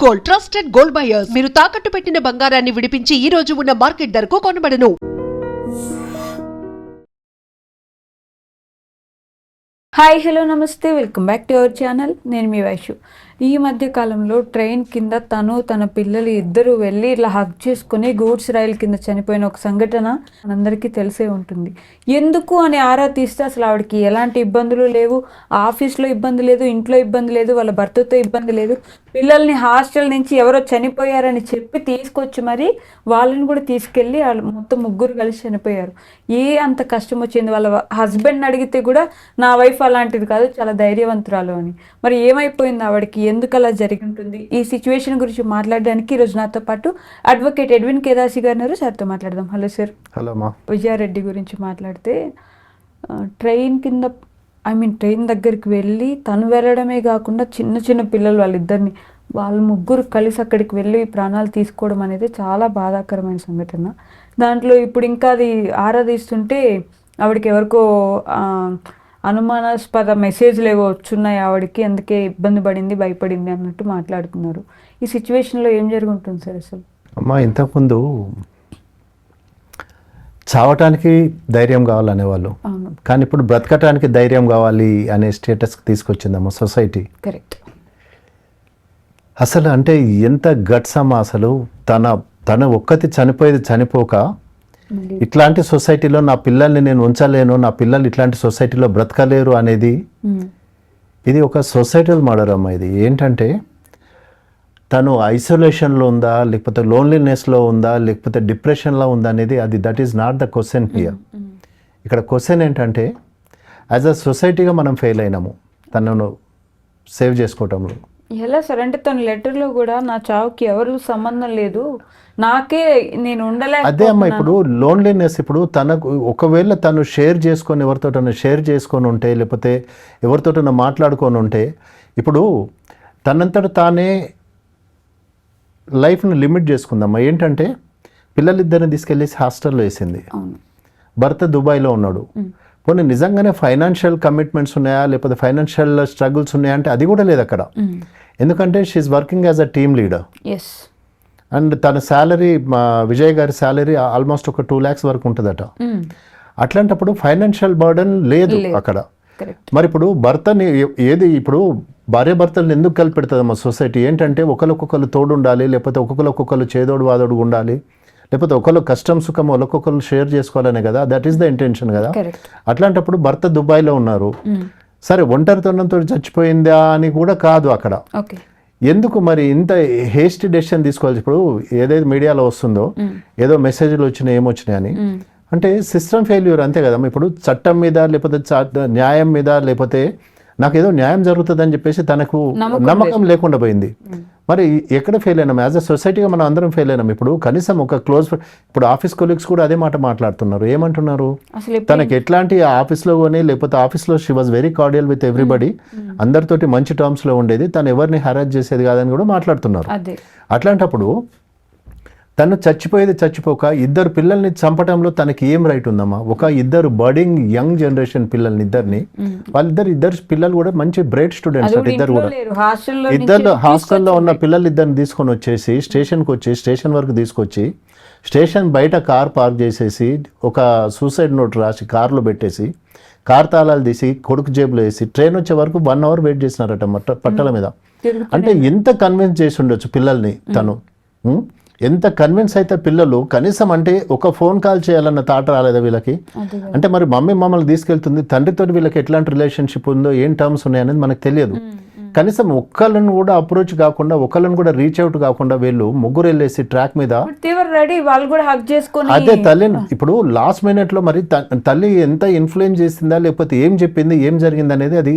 Gold, trusted gold buyers. మీరు తాకట్టు పెట్టిన బంగారాన్ని విడిపించి ఈ రోజు ఉన్న మార్కెట్ ధరకు కొనబడను. హాయ్ హలో నమస్తే, welcome back to our channel. నేను మీ వైషు. ఈ మధ్య కాలంలో ట్రైన్ కింద తన పిల్లలు ఇద్దరు వెళ్ళి ఇలా హగ్ చేసుకుని గూడ్స్ రైలు కింద చనిపోయిన ఒక సంఘటన మనందరికీ తెలిసే ఉంటుంది. ఎందుకు అని ఆరా తీస్తే అసలు ఆవిడకి ఎలాంటి ఇబ్బందులు లేవు, ఆఫీస్లో ఇబ్బంది లేదు, ఇంట్లో ఇబ్బంది లేదు, వాళ్ళ భర్తతో ఇబ్బంది లేదు. పిల్లల్ని హాస్టల్ నుంచి ఎవరో చనిపోయారని చెప్పి తీసుకొచ్చి మరి వాళ్ళని కూడా తీసుకెళ్ళి వాళ్ళు మొత్తం ముగ్గురు కలిసి చనిపోయారు. అంత కష్టం వచ్చింది. వాళ్ళ హస్బెండ్ అడిగితే కూడా నా వైఫ్ అలాంటిది కాదు, చాలా ధైర్యవంతురాలు అని. మరి ఏమైపోయింది ఆవిడకి, ఎందుకు అలా జరిగి ఉంటుంది? ఈ సిచ్యువేషన్ గురించి మాట్లాడడానికి ఈరోజు నాతో పాటు అడ్వకేట్ ఎడ్విన్ కేదాసి గారు ఉన్నారు. సార్తో మాట్లాడదాం. Hello sir. హలో మా. విజయారెడ్డి గురించి మాట్లాడితే ట్రైన్ కింద ట్రైన్ దగ్గరికి వెళ్ళి తను వెళ్ళడమే కాకుండా చిన్న చిన్న పిల్లలు వాళ్ళు ముగ్గురు కలిసి అక్కడికి వెళ్ళి ప్రాణాలు తీసుకోవడం అనేది చాలా బాధాకరమైన సంఘటన. దాంట్లో ఇప్పుడు ఇంకా అది ఆరాధిస్తుంటే ఆవిడకి ఎవరికో అనుమానాస్పద మెసేజ్లు ఏవో వచ్చున్నాయి ఆవిడకి, అందుకే ఇబ్బంది పడింది, భయపడింది అన్నట్టు మాట్లాడుతున్నారు. ఈ సిచ్యువేషన్లో ఏం జరుగుతుంది సార్ అసలు? అమ్మా, ఇంతకుముందు చావటానికి ధైర్యం కావాలనేవాళ్ళు, కానీ ఇప్పుడు బ్రతకటానికి ధైర్యం కావాలి అనే స్టేటస్కి తీసుకొచ్చిందమ్మా సొసైటీ. కరెక్ట్. అసలు అంటే ఎంత గట్స్ అమ్మా. అసలు తన ఒక్కతి చనిపోక ఇట్లాంటి సొసైటీలో నా పిల్లల్ని నేను ఉంచలేను, నా పిల్లలు ఇట్లాంటి సొసైటీలో బ్రతకలేరు అనేది ఇది ఒక సొసైటల్ మర్డర్ అమ్మా. ఇది ఏంటంటే తను ఐసోలేషన్లో ఉందా, లేకపోతే లోన్లీనెస్లో ఉందా, లేకపోతే డిప్రెషన్లో ఉందా అనేది that is not the question here. ఇక్కడ క్వశ్చన్ ఏంటంటే యాజ్ అ సొసైటీగా మనం ఫెయిల్ అయినాము తనను సేవ్ చేసుకోవటంలో. ఎలా సార్? అంటే తన లెటర్లో కూడా నా చావుకి ఎవరు సంబంధం లేదు, నాకే నేను ఉండలే. అదే అమ్మా, ఇప్పుడు లోన్లీనెస్, ఇప్పుడు తనకు ఒకవేళ తను ఎవరితోటైనా షేర్ చేసుకొని ఉంటే, లేకపోతే ఎవరితోటైనా మాట్లాడుకొని ఉంటే, ఇప్పుడు తనంతట తానే లైఫ్ను లిమిట్ చేసుకుందమ్మా. ఏంటంటే పిల్లలిద్దరిని తీసుకెళ్ళేసి హాస్టల్లో వేసింది, భర్త దుబాయ్లో ఉన్నాడు. పోనీ నిజంగానే ఫైనాన్షియల్ కమిట్మెంట్స్ ఉన్నాయా, లేకపోతే ఫైనాన్షియల్ స్ట్రగుల్స్ ఉన్నాయా అంటే అది కూడా లేదు అక్కడ. ఎందుకంటే she is working as a team leader and తన శాలరీ, మా విజయ్ గారి శాలరీ ఆల్మోస్ట్ ఒక 2 lakhs వరకు ఉంటుందట. అట్లాంటప్పుడు ఫైనాన్షియల్ బర్డన్ లేదు అక్కడ. మరి ఇప్పుడు భర్తని ఇప్పుడు భార్యాభర్తలను ఎందుకు కలిపి పెడుతుందమ్మా సొసైటీ? ఏంటంటే ఒకరికొకరు తోడు ఉండాలి, లేకపోతే ఒక్కొక్కరు చేదోడు వాదోడు ఉండాలి, లేకపోతే ఒకళ్ళు కష్టం సుఖం ఒకరికొకరు షేర్ చేసుకోవాలనే కదా, దట్ ఈస్ ద ఇంటెన్షన్ కదా. అట్లాంటప్పుడు భర్త దుబాయ్లో ఉన్నారు, సరే ఒంటరితనంతో చచ్చిపోయిందా అని కూడా కాదు అక్కడ. ఎందుకు మరి ఇంత హేస్టీ డెసిషన్ తీసుకోవాలి? ఇప్పుడు ఏదైతే మీడియాలో వస్తుందో ఏదో మెసేజ్లు వచ్చినాయి ఏమొచ్చినాయి అని, అంటే సిస్టమ్ ఫెయిల్యూర్ అంతే కదమ్మా. ఇప్పుడు చట్టం మీద, లేకపోతే న్యాయం మీద, లేకపోతే నాకు ఏదో న్యాయం జరుగుతుందని చెప్పేసి తనకు నమ్మకం లేకుండా పోయింది. మరి ఎక్కడ ఫెయిల్ అయినాం? యాజ్ అ సొసైటీగా మనం అందరం ఫెయిల్ అయినాం. ఇప్పుడు కనీసం ఒక ఇప్పుడు ఆఫీస్ కొలీగ్స్ కూడా అదే మాట మాట్లాడుతున్నారు. ఏమంటున్నారు? తనకి ఎట్లాంటి ఆఫీస్లో కానీ, లేకపోతే ఆఫీస్లో she was very cordial with everybody, అందరితోటి మంచి టర్మ్స్లో ఉండేది, తను ఎవరిని హెరాస్ చేసేది కాదని కూడా మాట్లాడుతున్నారు. అట్లాంటప్పుడు తను చచ్చిపోక ఇద్దరు పిల్లల్ని చంపడంలో తనకి ఏం రైట్ ఉందమ్మా? ఇద్దరు బర్డింగ్ యంగ్ జనరేషన్ పిల్లల్ని ఇద్దరు పిల్లలు కూడా మంచి బ్రైట్ స్టూడెంట్స్. ఇద్దరు హాస్టల్లో ఉన్న పిల్లలు ఇద్దరిని తీసుకొని వచ్చేసి స్టేషన్ వరకు తీసుకొచ్చి స్టేషన్ బయట కార్ పార్క్ చేసేసి ఒక సూసైడ్ నోట్ రాసి కార్లో పెట్టేసి కార్ తాళాలు తీసి కొడుకు జేబులో వేసి ట్రైన్ వచ్చే వరకు 1 hour వెయిట్ చేసినారట పట్టల మీద. అంటే ఎంత కన్విన్స్ చేసి ఉండొచ్చు పిల్లల్ని తను? ఎంత కన్విన్స్ అయితే పిల్లలు కనీసం అంటే ఒక ఫోన్ కాల్ చేయాలన్న థాట్ రాలేదా వీళ్ళకి? అంటే మరి మమ్మల్ని తీసుకెళ్తుంది, తండ్రితో వీళ్ళకి ఎట్లాంటి రిలేషన్షిప్ ఉందో, ఏం టర్మ్స్ ఉన్నాయనేది మనకు తెలియదు. కనీసం ఒక్కళ్ళని కూడా అప్రోచ్ కాకుండా, ఒక్కళ్ళని కూడా రీచ్ అవుట్ కాకుండా వీళ్ళు ముగ్గురు వెళ్ళేసి ట్రాక్ మీద అదే తల్లిని ఇప్పుడు లాస్ట్ మినిట్లో మరి తల్లి ఎంత ఇన్ఫ్లుయెన్స్ చేసిందా, లేకపోతే ఏం చెప్పింది, ఏం జరిగింది అనేది అది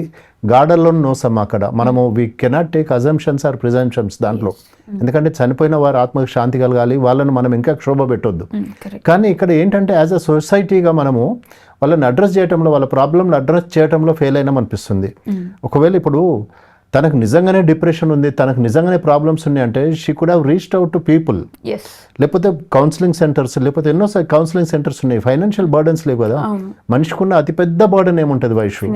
గార్డర్లో నోసమ్మా. అక్కడ మనము we cannot take assumptions or presumptions దాంట్లో. ఎందుకంటే చనిపోయిన వారు ఆత్మకు శాంతి కలగాలి, వాళ్ళని మనం ఇంకా క్షోభ పెట్టొద్దు. కానీ ఇక్కడ ఏంటంటే యాజ్ అ సొసైటీగా మనము వాళ్ళని అడ్రస్ చేయడంలో, వాళ్ళ ప్రాబ్లంని అడ్రస్ చేయడంలో ఫెయిల్ అయినాం అనిపిస్తుంది. ఒకవేళ ఇప్పుడు తనకు నిజంగానే డిప్రెషన్ ఉంది, తనకు నిజంగానే ప్రాబ్లమ్స్ ఉన్నాయి అంటే she could have reached out to people. Yes, లేకపోతే కౌన్సిలింగ్ సెంటర్స్, లేకపోతే ఎన్నో కౌన్సిలింగ్ సెంటర్స్ ఉన్నాయి. ఫైనాన్షియల్ బర్డన్స్ లేవు కదా, మనిషికున్న అతిపెద్ద బర్డన్ ఏముంటుంది వైషు?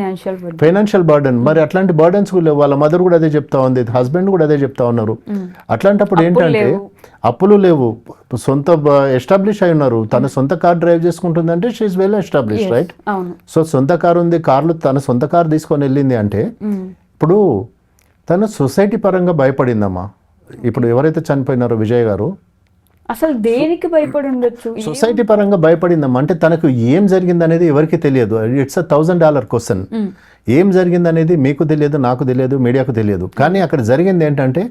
Financial burden. మరి అట్లాంటి బర్డన్స్ కూడా లేవు. వాళ్ళ మదర్ కూడా అదే చెప్తా ఉంది, హస్బెండ్ కూడా అదే చెప్తా ఉన్నారు. అట్లాంటప్పుడు ఏంటంటే అప్పులు లేవు, సొంత ఎస్టాబ్లిష్ అయి ఉన్నారు. తన సొంత కార్ డ్రైవ్ చేసుకుంటుందంటే she is well establish, right? So సొంత కారు ఉంది, కార్లు తన సొంత కారు తీసుకొని వెళ్ళింది అంటే ఇప్పుడు తను సొసైటీ పరంగా భయపడిందమ్మా. ఇప్పుడు ఎవరైతే చనిపోయినారో విజయ్ గారు, అసలు దేనికి భయపడి ఉండొచ్చు? సొసైటీ పరంగా భయపడిందమ్మా. అంటే తనకు ఏం జరిగింది అనేది ఎవరికి తెలియదు. It's $1,000 question. ఏం జరిగింది అనేది మీకు తెలియదు, నాకు తెలియదు, మీడియాకు తెలియదు. కానీ అక్కడ జరిగింది ఏంటంటే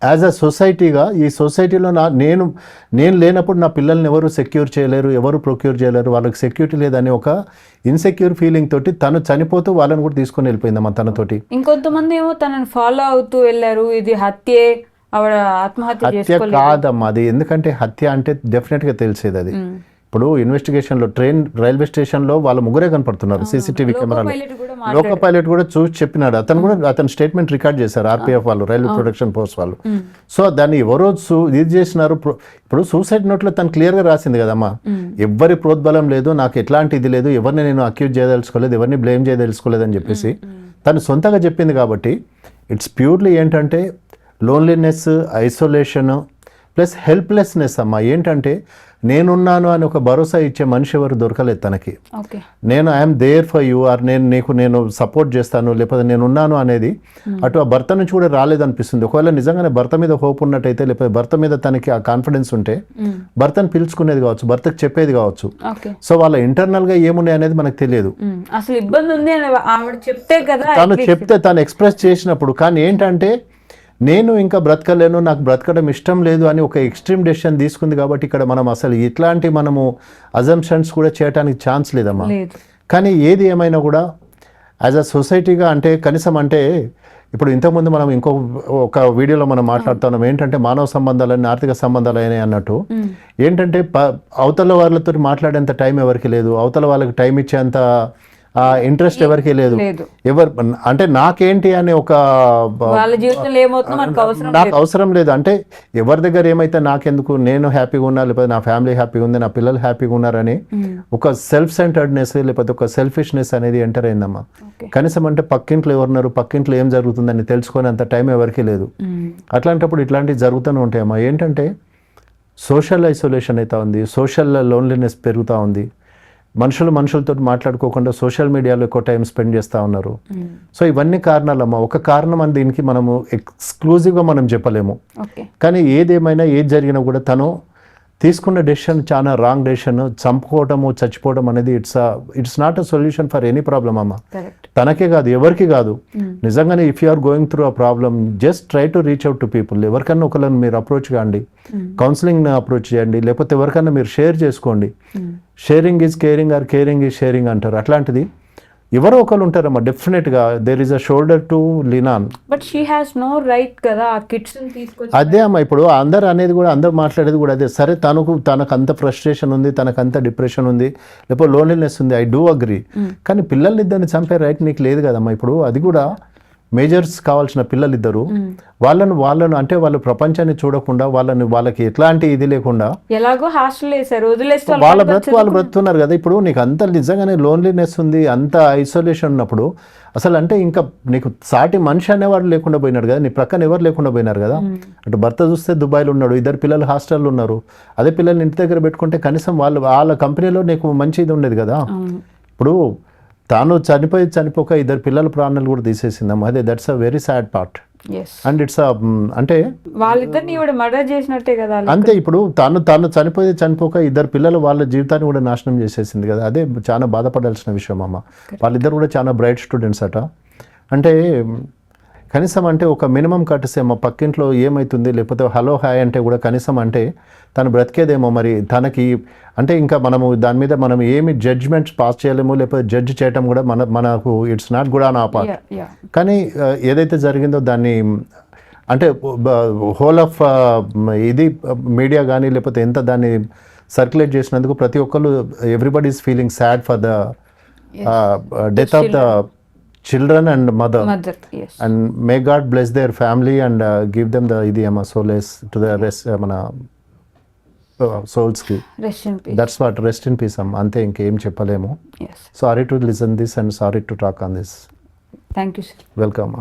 యాజ్ అ సొసైటీగా ఈ సొసైటీలో నేను లేనప్పుడు నా పిల్లల్ని ఎవరు సెక్యూర్ చేయలేరు, ఎవరు ప్రొక్యూర్ చేయలేరు, వాళ్ళకి సెక్యూరిటీ లేదని ఒక ఇన్సెక్యూర్ ఫీలింగ్ తోటి తను చనిపోతూ వాళ్ళని కూడా తీసుకొని వెళ్ళిపోయిందమ్మా తనతోటి. ఇంకొంతమంది ఏమో తనని ఫాలో అవుతూ వెళ్ళారు, ఇది హత్యే, ఆవిడ ఆత్మహత్య కాదమ్మా అది. ఎందుకంటే హత్య అంటే డెఫినెట్గా తెలిసేది అది. ఇప్పుడు ఇన్వెస్టిగేషన్లో రైల్వే స్టేషన్లో వాళ్ళ ముగ్గురే కనపడుతున్నారు సీసీటీవీ కెమెరాలో. లోకో పైలట్ కూడా చూసి చెప్పినాడు. అతను స్టేట్మెంట్ రికార్డ్ చేశారు ఆర్పీఎఫ్ వాళ్ళు, రైల్వే ప్రొటెక్షన్ ఫోర్స్ వాళ్ళు. సో దాన్ని ఎవరో ఇది చేసినారు. ఇప్పుడు సూసైడ్ నోట్లో తను క్లియర్గా రాసింది కదమ్మా, ఎవరి ప్రోద్బలం లేదు, నాకు ఎట్లాంటి ఇది లేదు, ఎవరిని నేను అక్యూజ్ చేయదలుచుకోలేదు, ఎవరిని బ్లేమ్ చేయదలుచుకోలేదు అని చెప్పేసి తను సొంతగా చెప్పింది. కాబట్టి ఇట్స్ ప్యూర్లీ ఏంటంటే లోన్లీనెస్, ఐసోలేషన్ ప్లస్ హెల్ప్లెస్నెస్ అమ్మా. ఏంటంటే నేనున్నాను అని ఒక భరోసా ఇచ్చే మనిషి ఎవరు దొరకలేదు తనకి. నేను I'm there for you, or నేను సపోర్ట్ చేస్తాను, లేకపోతే నేనున్నాను అనేది అటు ఆ భర్త నుంచి కూడా రాలేదనిపిస్తుంది. ఒకవేళ నిజంగానే భర్త మీద హోప్ ఉన్నట్టయితే, లేకపోతే భర్త మీద తనకి ఆ కాన్ఫిడెన్స్ ఉంటే భర్తను పిలుచుకునేది కావచ్చు, భర్తకు చెప్పేది కావచ్చు. సో వాళ్ళ ఇంటర్నల్ గా ఏమున్నాయి అనేది మనకు తెలియదు. అసలు ఇబ్బంది ఉంది ఆవిడ చెప్తే కదా, తను ఎక్స్ప్రెస్ చేసినప్పుడు. కానీ ఏంటంటే నేను ఇంకా బ్రతకలేను, నాకు బ్రతకడం ఇష్టం లేదు అని ఒక ఎక్స్ట్రీమ్ డెసిషన్ తీసుకుంది. కాబట్టి ఇక్కడ మనం అసలు ఇట్లాంటి మనము అజంప్షన్స్ కూడా చేయడానికి ఛాన్స్ లేదమ్మా. కానీ ఏది ఏమైనా కూడా యాజ్ అ సొసైటీగా అంటే కనీసం అంటే ఇప్పుడు ఇంతకుముందు మనం ఒక వీడియోలో మనం మాట్లాడుతున్నాం ఏంటంటే మానవ సంబంధాలని ఆర్థిక సంబంధాలు అయినాయి అన్నట్టు. ఏంటంటే అవతల వాళ్ళతో మాట్లాడేంత టైం ఎవరికి లేదు, అవతల వాళ్ళకి టైం ఇచ్చేంత ఇంట్రెస్ట్ ఎవరికి లేదు. ఎవరు అంటే నాకేంటి అని ఒక నాకు అవసరం లేదు. అంటే ఎవరి దగ్గర ఏమైతే నాకెందుకు, నేను హ్యాపీగా ఉన్నా, లేకపోతే నా ఫ్యామిలీ హ్యాపీగా ఉంది, నా పిల్లలు హ్యాపీగా ఉన్నారని ఒక సెల్ఫ్ సెంటర్డ్నెస్ లేకపోతే ఒక సెల్ఫిష్నెస్ అనేది ఎంటర్ అయిందమ్మా. కనీసం అంటే పక్కింట్లో ఎవరున్నారు, పక్కింట్లో ఏం జరుగుతుందని తెలుసుకునే అంత టైం ఎవరికి లేదు. అట్లాంటప్పుడు ఇట్లాంటివి జరుగుతూనే ఉంటాయమ్మా. ఏంటంటే సోషల్ ఐసోలేషన్ అవుతా ఉంది, సోషల్ లోన్లీనెస్ పెరుగుతూ ఉంది. మనుషులతో మాట్లాడుకోకుండా సోషల్ మీడియాలో ఎక్కువ టైం స్పెండ్ చేస్తూ ఉన్నారు. సో ఇవన్నీ కారణాలమ్మా. ఒక కారణం అని దీనికి మనము ఎక్స్క్లూజివ్గా మనం చెప్పలేము. కానీ ఏదేమైనా ఏది జరిగినా కూడా తను తీసుకున్న డెసిషన్ చాలా రాంగ్ డెసిషన్. చంపుకోవటము, చచ్చిపోవడం అనేది it's not a solution for any problem అమ్మా. తనకే కాదు, ఎవరికి కాదు. నిజంగానే if you are going through a problem just try to reach out to people. ఎవరికన్నా ఒకళ్ళని మీరు అప్రోచ్ కాండి, కౌన్సిలింగ్ అప్రోచ్ చేయండి, లేకపోతే ఎవరికన్నా మీరు షేర్ చేసుకోండి. Sharing is caring or caring is sharing అంటారు. అట్లాంటిది ఎవరో ఒకరు ఉంటారమ్మా డెఫినెట్గా. There is a shoulder to lean on. But she has no right కదా ఆ కిడ్స్ ని తీసుకొచ్చి. అదే అమ్మా, ఇప్పుడు అందరు అనేది కూడా, అందరు మాట్లాడేది కూడా అదే. సరే తనకు అంత ఫ్రస్ట్రేషన్ ఉంది, తనకు అంత డిప్రెషన్ ఉంది, లేకపోతే లోన్లీనెస్ ఉంది, ఐ డూ అగ్రీ. కానీ పిల్లల్ని ఇద్దరిని చంపే రైట్ నీకు లేదు కదమ్మా. ఇప్పుడు అది కూడా మేజర్స్ కావాల్సిన పిల్లలిద్దరు, వాళ్ళను అంటే వాళ్ళు ప్రపంచాన్ని చూడకుండా, వాళ్ళకి ఎట్లాంటి ఇది లేకుండా ఎలాగో హాస్టల్ వేసారు, వదిలేస్తే వాళ్ళు బ్రతుకుతున్నారు కదా. ఇప్పుడు నీకు అంత నిజంగానే లోన్లీనెస్ ఉంది, అంత ఐసోలేషన్ ఉన్నప్పుడు అసలు అంటే ఇంకా నీకు సాటి మనిషి అనేవాడు లేకుండా పోయినాడు కదా, నీ ప్రక్కన ఎవరు లేకుండా పోయినారు కదా. అటు భర్త చూస్తే దుబాయ్లో ఉన్నాడు, ఇద్దరు పిల్లలు హాస్టల్లో ఉన్నారు. అదే పిల్లల్ని ఇంటి దగ్గర పెట్టుకుంటే కనీసం వాళ్ళ కంపెనీలో నీకు మంచి ఇది ఉండేది కదా. ఇప్పుడు తాను చనిపోక ఇద్దరు పిల్లల ప్రాణాలు కూడా తీసేసిందమ్మా. అదే that's a very sad part. And it's అంటే వాళ్ళిద్దరిని మర్డర్ చేసినట్టే కదా. అంతే, ఇప్పుడు తాను చనిపోక ఇద్దరు పిల్లలు వాళ్ళ జీవితాన్ని కూడా నాశనం చేసేసింది కదా. అదే చాలా బాధపడాల్సిన విషయం అమ్మ. వాళ్ళిద్దరు కూడా చాలా బ్రైట్ స్టూడెంట్స్ అట. అంటే కనీసం అంటే ఒక మినిమం కట్టసే మా పక్కింట్లో ఏమవుతుంది, లేకపోతే హలో హాయ్ అంటే కూడా కనీసం అంటే తను బ్రతికేదేమో. మరి తనకి అంటే ఇంకా దాని మీద మనం ఏమి జడ్జ్మెంట్స్ పాస్ చేయలేము, లేకపోతే జడ్జ్ చేయటం కూడా మనకు ఇట్స్ నాట్ గుడ్ ఆన్ ఆ పార్ట్. కానీ ఏదైతే జరిగిందో దాన్ని అంటే హోల్ ఆఫ్ ఇది మీడియా కానీ లేకపోతే ఎంత దాన్ని సర్క్యులేట్ చేసినందుకు ప్రతి ఒక్కరు everybody is feeling sad for the death of the children and mother mother yes and may God bless their family and give them the ఇది అమ్మ సోలేస్ టు ద రెస్ట్ మన సోల్స్కి. Rest in peace. That's what, rest in peace అమ్మ, అంతే, ఇంకేం చెప్పలేము. Yes sorry to listen this and sorry to talk on this. Thank you sir. Welcome.